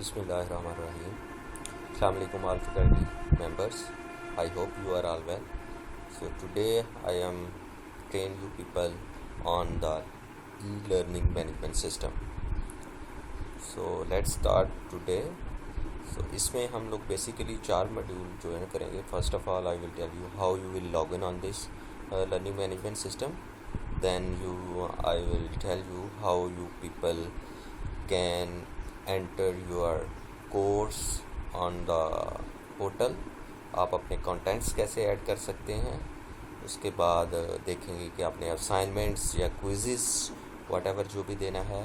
Bismillahirrahmanirrahim. Assalamu alaikum all faculty members. I hope you are all well. So today I am train you people on the e-learning management system. So let's start today. So इसमें हम लोग basically 4 module जो है ना करेंगे. First of all, I will tell you how you will log in on this learning management system. Then I will tell you how you people can enter your course on the portal. आप अपने contents कैसे add कर सकते हैं. उसके बाद देखेंगे कि आपने असाइनमेंट्स या क्विज़ेस whatever जो भी देना है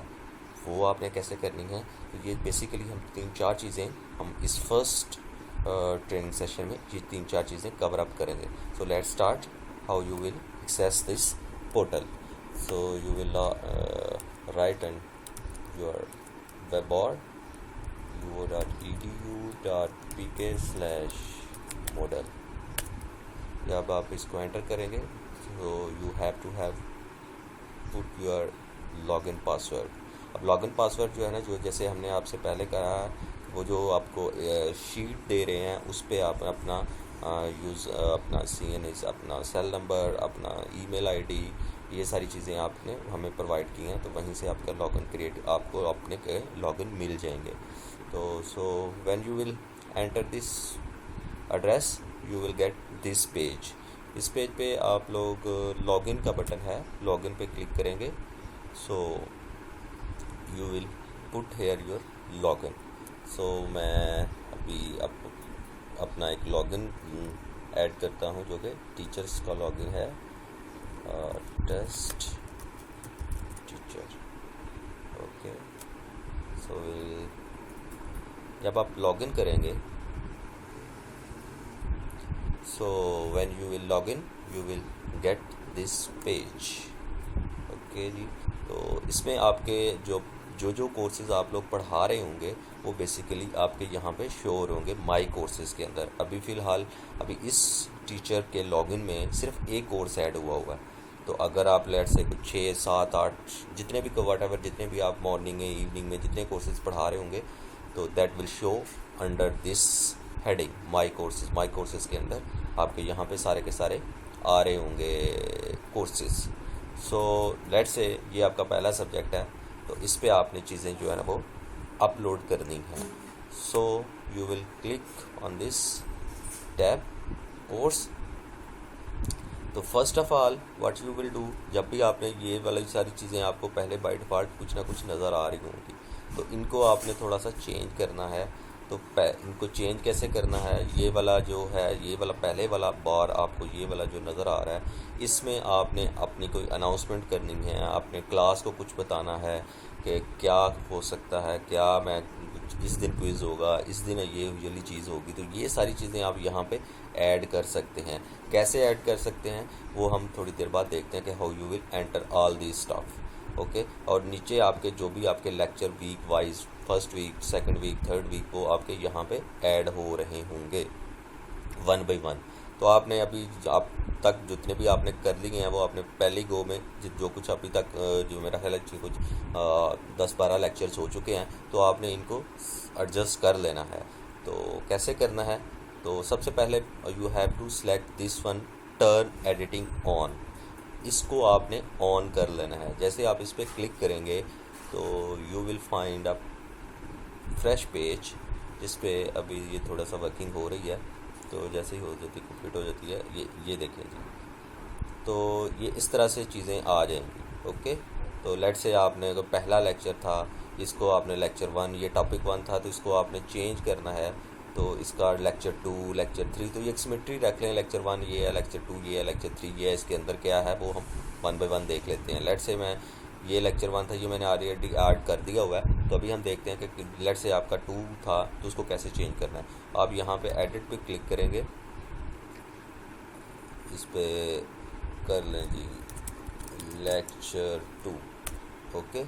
वो आपने कैसे करनी है. तो ये बेसिकली हम 3-4 चीज़ें हम इस फर्स्ट ट्रेनिंग सेशन में ये 3-4 चीज़ें कवर अप करेंगे. So let's start how you will access this portal. So you will write on your webboard uo.edu.pk/modal. जब आप इसको एंटर करेंगे तो you have to have put your login password. अब लॉगिन पासवर्ड जो है ना, जो जैसे हमने आपसे पहले कहा, वो जो आपको शीट दे रहे हैं उस पर आप अपना अपना CNS, अपना सेल नंबर, अपना ईमेल आईडी, ये सारी चीज़ें आपने हमें प्रोवाइड की हैं. तो वहीं से आपका लॉगिन आपको अपने लॉगिन मिल जाएंगे. तो सो when you will enter this address you will get this page. इस पेज पे आप लोग लॉगिन का बटन है, लॉगिन पे क्लिक करेंगे. So you will put here your login. So मैं अभी अपना एक लॉगिन ऐड करता हूँ जो कि टीचर्स का लॉगिन है, टेस्ट टीचर. ओके. सो जब आप लॉगिन करेंगे, so when you will login you will get this page. Okay जी. तो इसमें आपके जो कोर्सेज आप लोग पढ़ा रहे होंगे वो बेसिकली आपके यहाँ पे शो हो रहे होंगे माई कोर्सेज़ के अंदर. अभी फ़िलहाल इस टीचर के लॉगिन में सिर्फ एक कोर्स ऐड हुआ है. तो अगर आप लेट से कुछ 6, 7, 8 जितने भी जितने भी आप मॉर्निंग में, इवनिंग में जितने कोर्सेज पढ़ा रहे होंगे, तो that will show under this heading my courses के अंदर आपके यहाँ पे सारे के सारे आ रहे होंगे कोर्सेज़. सो लेट से ये आपका पहला सब्जेक्ट है, तो इस पे आपने चीज़ें जो है ना वो अपलोड करनी है. So you will click on this tab course. तो first of all what you will do, जब भी आपने ये वाली सारी चीज़ें आपको पहले बाय डिफ़ॉल्ट कुछ ना कुछ नज़र आ रही होंगी, तो इनको आपने थोड़ा सा चेंज करना है. तो इनको चेंज कैसे करना है, ये वाला जो है, ये वाला पहले वाला बार आपको ये वाला जो नज़र आ रहा है, इसमें आपने अपनी कोई अनाउंसमेंट करनी है, आपने क्लास को कुछ बताना है कि क्या हो सकता है, क्या मैं इस दिन क्विज़ होगा, इस दिन ये वाली चीज़ होगी. तो ये सारी चीज़ें आप यहाँ पे ऐड कर सकते हैं. कैसे ऐड कर सकते हैं वो हम थोड़ी देर बाद देखते हैं कि how you will enter all the stuff. Okay. और नीचे आपके जो भी आपके lecture week wise, first week, second week, third week, वो आपके यहाँ पे ऐड हो रहे होंगे 1 by 1. तो आपने अभी आप तक जितने भी आपने कर लिए हैं वो आपने पहली गो में जो कुछ अभी तक जो मेरा ख्याल है कुछ 10-12 लेक्चर्स हो चुके हैं, तो आपने इनको एडजस्ट कर लेना है. तो कैसे करना है, तो सबसे पहले you have to select this one, turn editing on. इसको आपने ऑन कर लेना है. जैसे आप इस पर क्लिक करेंगे तो you will find a fresh page, जिस पे अभी ये थोड़ा सा वर्किंग हो रही है. तो जैसे ही हो जाती है, कंप्लीट हो जाती है, ये देखिए जी. तो ये इस तरह से चीज़ें आ जाएंगी. ओके. तो लेट से आपने अगर पहला लेक्चर था, इसको आपने लेक्चर 1, ये टॉपिक 1 था, तो इसको आपने चेंज करना है. तो इसका लेक्चर 2, लेक्चर 3, तो ये एक सिमेट्री रख लें. लेक्चर 1 ये है, लेक्चर 2 ये है, लेक्चर 3 ये है. इसके अंदर क्या है वो हम 1 by 1 देख लेते हैं. लेट से मैं ये लेक्चर 1 था, ये मैंने ऑलरेडी ऐड कर दिया हुआ है. तो अभी हम देखते हैं कि लेट से आपका 2 था तो उसको कैसे चेंज करना है. आप यहाँ पे एडिट पे क्लिक करेंगे, इस पे कर लें जी लेक्चर 2. ओके.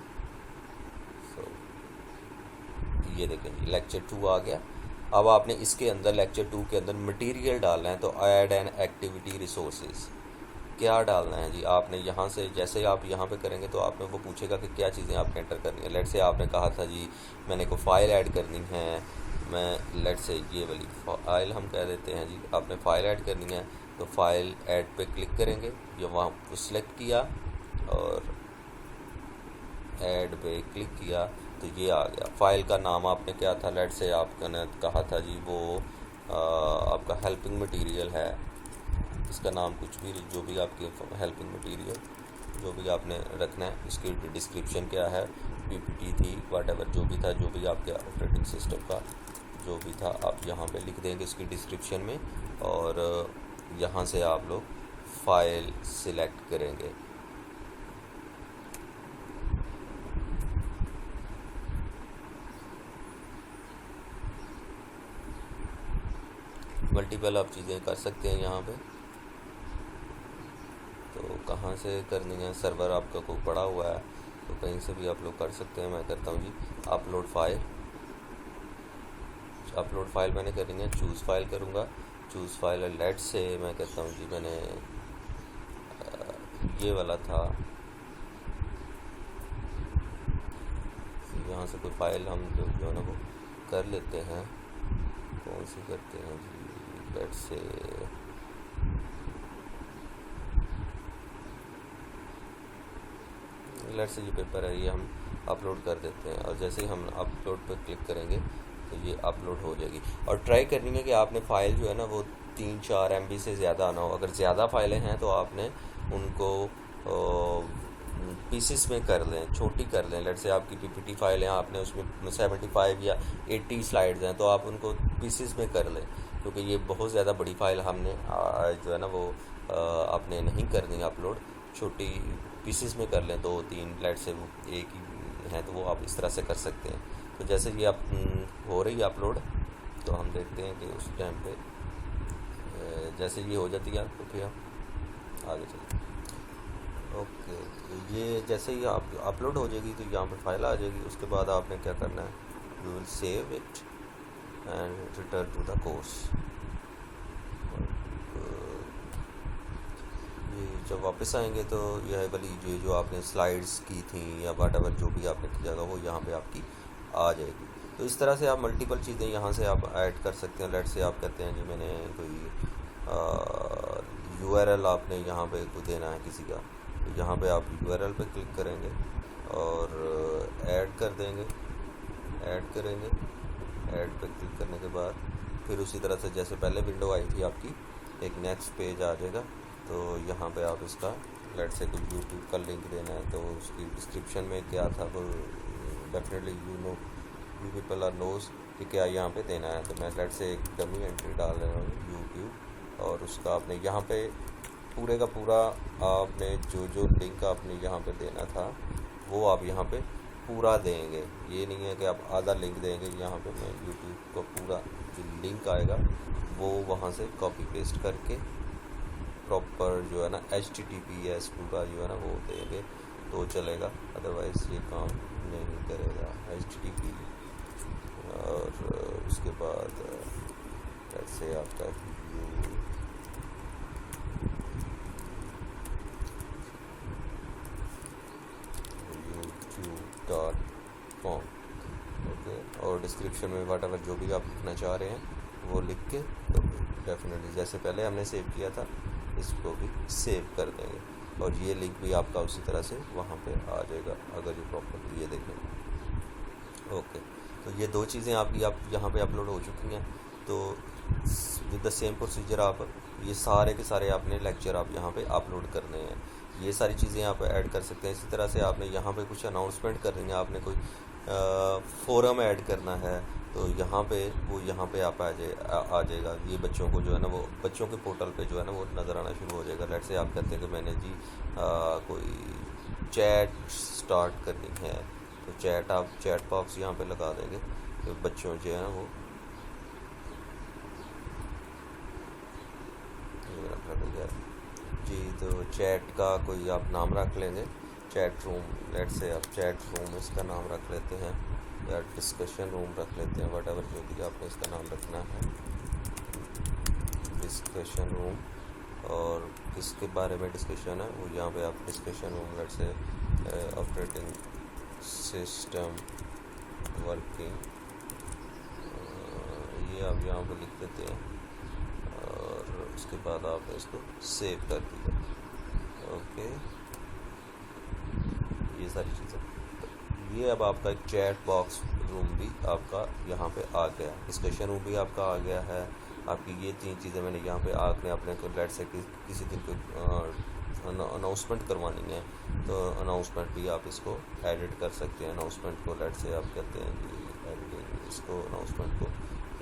सो ये देखें जी लेक्चर 2 आ गया. अब आपने इसके अंदर लेक्चर 2 के अंदर मटेरियल डालना है. तो ऐड एन एक्टिविटी रिसोर्सेज. क्या डालना है जी। आपने यहाँ से जैसे ही आप यहाँ पे करेंगे तो आपने वो पूछेगा कि क्या चीज़ें आपने एंटर करनी है। लेट से आपने कहा था जी मैंने को फ़ाइल ऐड करनी है, मैं लेट से ये वाली फ़ाइल हम कह देते हैं जी, आपने फ़ाइल ऐड करनी है तो फ़ाइल ऐड पे क्लिक करेंगे, ये वहाँ को सिलेक्ट किया और ऐड पे क्लिक किया तो ये आ गया। फ़ाइल का नाम आपने क्या था, लेट से आपने कहा था जी वो आपका हेल्पिंग मटेरियल है, इसका नाम कुछ भी जो भी आपके हेल्पिंग मटेरियल जो भी आपने रखना है। इसकी डिस्क्रिप्शन क्या है, पीपीटी थी व्हाटएवर जो भी था, जो भी आपके ऑपरेटिंग सिस्टम का जो भी था आप यहाँ पे लिख देंगे इसकी डिस्क्रिप्शन में। और यहाँ से आप लोग फाइल सिलेक्ट करेंगे। मल्टीपल आप चीज़ें कर सकते हैं यहाँ पे। तो कहाँ से करनी है, सर्वर आपका कोई पड़ा हुआ है तो कहीं से भी आप लोग कर सकते हैं। मैं करता हूँ जी अपलोड फाइल। अपलोड फाइल मैंने करनी है, चूज़ फाइल करूँगा, चूज़ फाइल लेट से मैं कहता हूँ जी मैंने ये वाला था, यहाँ से कोई फाइल हम जो है ना वो कर लेते हैं। कौन सी करते हैं जी, लेट से ये पेपर है, ये हम अपलोड कर देते हैं। और जैसे ही हम अपलोड पर क्लिक करेंगे तो ये अपलोड हो जाएगी। और ट्राई करनी है कि आपने फ़ाइल जो है ना वो 3-4 MB से ज़्यादा ना हो। अगर ज़्यादा फाइलें हैं तो आपने उनको पीसेस में कर लें, छोटी कर लें। लेट से आपकी पीपीटी फाइल है, आपने उसमें 75 या 80 स्लाइड्स हैं तो आप उनको पीसेस में कर लें, क्योंकि ये बहुत ज़्यादा बड़ी फ़ाइल हमने जो है ना वो आपने नहीं करनी अपलोड, छोटी पीसेस में कर लें। 2-3 लेट से वो एक ही हैं तो वो आप इस तरह से कर सकते हैं। तो जैसे ये आप हो रही है अपलोड तो हम देखते हैं कि उस टाइम पे जैसे ये हो जाती है तो फिर हम आगे चलते हैं। ओके, तो ये जैसे ही आप अपलोड हो जाएगी तो यहाँ पे फाइल आ जाएगी। उसके बाद आपने क्या करना है, you will save it and return to the course. ये जब वापस आएंगे तो यह वाली जो आपने स्लाइड्स की थी या व्हाटएवर जो भी आपने किया था वो यहाँ पे आपकी आ जाएगी। तो इस तरह से आप मल्टीपल चीज़ें यहाँ से आप ऐड कर सकते हैं। लेट से आप कहते हैं जी मैंने कोई URL आपने यहाँ पे कोई देना है किसी का, तो यहाँ पे आप URL पे क्लिक करेंगे और ऐड कर देंगे, ऐड करेंगे। ऐड पे क्लिक करने के बाद फिर उसी तरह से जैसे पहले विंडो आई थी आपकी, एक नेक्स्ट पेज आ जाएगा। तो यहाँ पे आप इसका लेट से कोई यूट्यूब का लिंक देना है तो उसकी डिस्क्रिप्शन में क्या था वो definitely you people are knows कि क्या यहाँ पे देना है। तो मैं लेट से एक डमी एंट्री डाल रहा हूँ यूट्यूब, और उसका आपने यहाँ पे पूरे का पूरा आपने जो लिंक आपने यहाँ पे देना था वो आप यहाँ पे पूरा देंगे। ये नहीं है कि आप आधा लिंक देंगे। यहाँ पे मैं यूट्यूब का पूरा जो लिंक आएगा वो वहाँ से कॉपी पेस्ट करके प्रॉपर जो है ना HTTPS पूरा जो है ना वो देंगे तो चलेगा, अदरवाइज़ ये काम नहीं करेगा। HTTP और उसके बाद ऐसे आपका youtube.com, ओके। और डिस्क्रिप्शन में व्हाटएवर जो भी आप लिखना चाह रहे हैं वो लिख के तो डेफिनेटली जैसे पहले हमने सेव किया था इसको भी सेव कर देंगे और ये लिंक भी आपका उसी तरह से वहाँ पे आ जाएगा अगर ये प्रॉपर ये देखें। ओके, तो ये दो चीज़ें आपकी आप यहाँ पे अपलोड हो चुकी हैं। तो विद द सेम प्रोसीजर आप ये सारे के सारे आपने लेक्चर आप यहाँ पे अपलोड करने हैं। ये सारी चीज़ें आप ऐड कर सकते हैं। इसी तरह से आपने यहाँ पे कुछ अनाउंसमेंट करनी है, आपने कोई फोरम ऐड करना है तो यहाँ पे आप आ जाएगा। ये बच्चों को जो है ना वो बच्चों के पोर्टल पे जो है ना वो नज़र आना शुरू हो जाएगा। लेट से आप कहते हैं कि मैंने जी कोई चैट स्टार्ट करनी है तो आप चैट बॉक्स यहाँ पे लगा देंगे तो बच्चों जो है ना वो जी तो चैट का कोई आप नाम रख लेंगे, चैट रूम। लेट से आप चैट रूम इसका नाम रख लेते हैं या डिस्कशन रूम रख लेते हैं, व्हाटएवर जो भी आपने इसका नाम रखना है, डिस्कशन रूम। और किसके बारे में डिस्कशन है वो यहाँ पे आप डिस्कशन लेट से ऑपरेटिंग सिस्टम वर्किंग, ये आप यहाँ पे लिख देते हैं और उसके बाद आपने इसको सेव कर दिया। ओके, ये सारी चीज़ें, तो ये अब आपका एक चैट बॉक्स रूम भी आपका यहाँ पे आ गया, डिस्कशन रूम भी आपका आ गया है। आपकी ये 3 चीज़ें मैंने यहाँ पे आपने अपने को लेट से किसी दिन को अनाउंसमेंट करवानी है तो अनाउंसमेंट भी आप इसको एडिट कर सकते हैं। अनाउंसमेंट को लेट से आप कहते हैं कि एडिटिंग, इसको अनाउंसमेंट को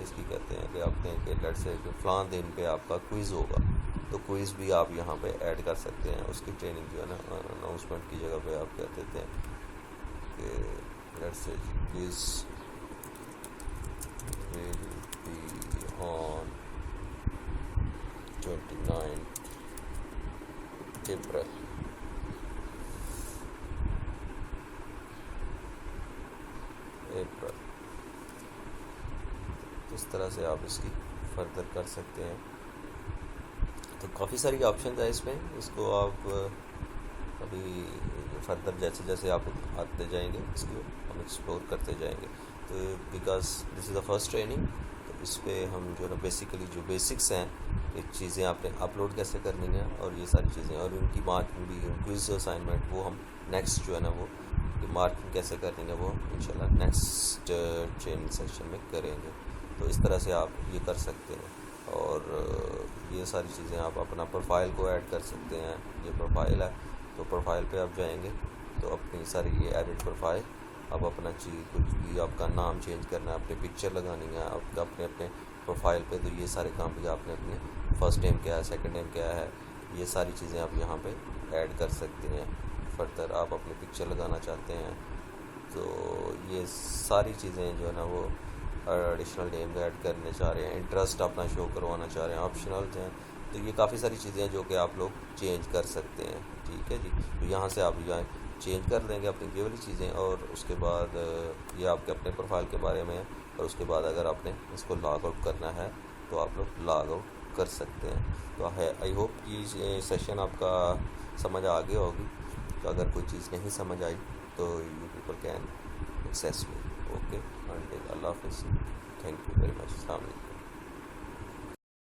इसकी कहते हैं कि आप कहें कि लेट से फ़लाँ दिन पे आपका क्विज़ होगा तो क्विज़ भी आप यहाँ पे ऐड कर सकते हैं। उसकी ट्रेनिंग जो है ना अनाउंसमेंट की जगह पे आप कह देते हैं कि लेट से क्विज़ विल बी ऑन 29 अप्रैल। इस तरह से आप इसकी फर्दर कर सकते हैं। तो काफ़ी सारी ऑप्शन है इसमें, इसको आप अभी फर्दर जैसे जैसे आप आते जाएंगे इसको हम एक्सप्लोर करते जाएंगे। तो because this is the first training, तो इस पर हम जो है ना बेसिकली जो बेसिक्स हैं ये चीज़ें आपने अपलोड कैसे करनी है और ये सारी चीज़ें और उनकी मार्किंग भी, क्विज असाइनमेंट वो हम नेक्स्ट जो है ना वो मार्किंग कैसे करनी है वो इंशाल्लाह नेक्स्ट ट्रेनिंग सेक्शन में करेंगे। तो इस तरह से आप ये कर सकते हैं और ये सारी चीज़ें आप अपना प्रोफाइल को ऐड कर सकते हैं। ये प्रोफाइल है तो प्रोफाइल पे आप जाएंगे तो अपनी सारी ये एडिट प्रोफाइल, अब अपना चीज़ कुछ भी आपका नाम चेंज करना है, अपनी पिक्चर लगानी है आपका अपने अपने प्रोफाइल पे, तो ये सारे काम भी आपने अपने फर्स्ट नेम क्या है, सेकंड नेम क्या है, ये सारी चीज़ें आप यहाँ पे ऐड कर सकते हैं। फर्दर आप अपनी पिक्चर लगाना चाहते हैं तो ये सारी चीज़ें जो है ना वो एडिशनल नेम ऐड करने चाह रहे हैं, इंटरेस्ट अपना शो करवाना चाह रहे हैं, ऑप्शनल हैं, तो ये काफ़ी सारी चीज़ें हैं जो कि आप लोग चेंज कर सकते हैं। ठीक है जी, तो यहाँ से आप यहाँ चेंज कर देंगे अपनी ये वाली चीज़ें और उसके बाद ये आपके अपने प्रोफाइल के बारे में है और उसके बाद अगर आपने इसको लॉग आउट करना है तो आप लोग लॉग आउट कर सकते हैं। तो है आई होप ये सेशन आपका समझ आ गया होगी। तो अगर कोई चीज़ नहीं समझ आई तो you people can access me. Okay, अल्लाह हाफिज़, थैंक यू वेरी मच, अस्सलाम वालेकुम।